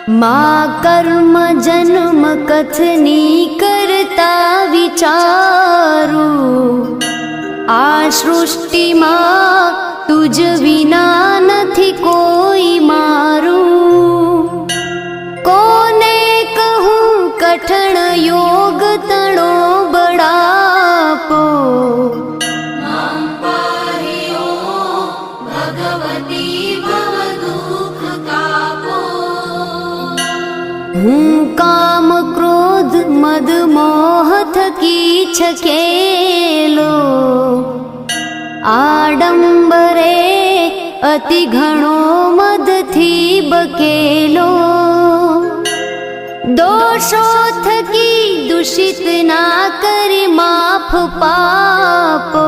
मा કર્મ જન્મ કથની કરતા વિચારું, આ સૃષ્ટિમાં તુજ વિના નથી કોઈ મારું. કોને કહું કઠણ યોગ તણો બળાપો, હું કામ ક્રોધ મદ મોહ થકી છકેલો, આડંબરે અતિ ઘણો મદથી બકેલો. દોષો થકી દૂષિત ના કરી માફ પાપો,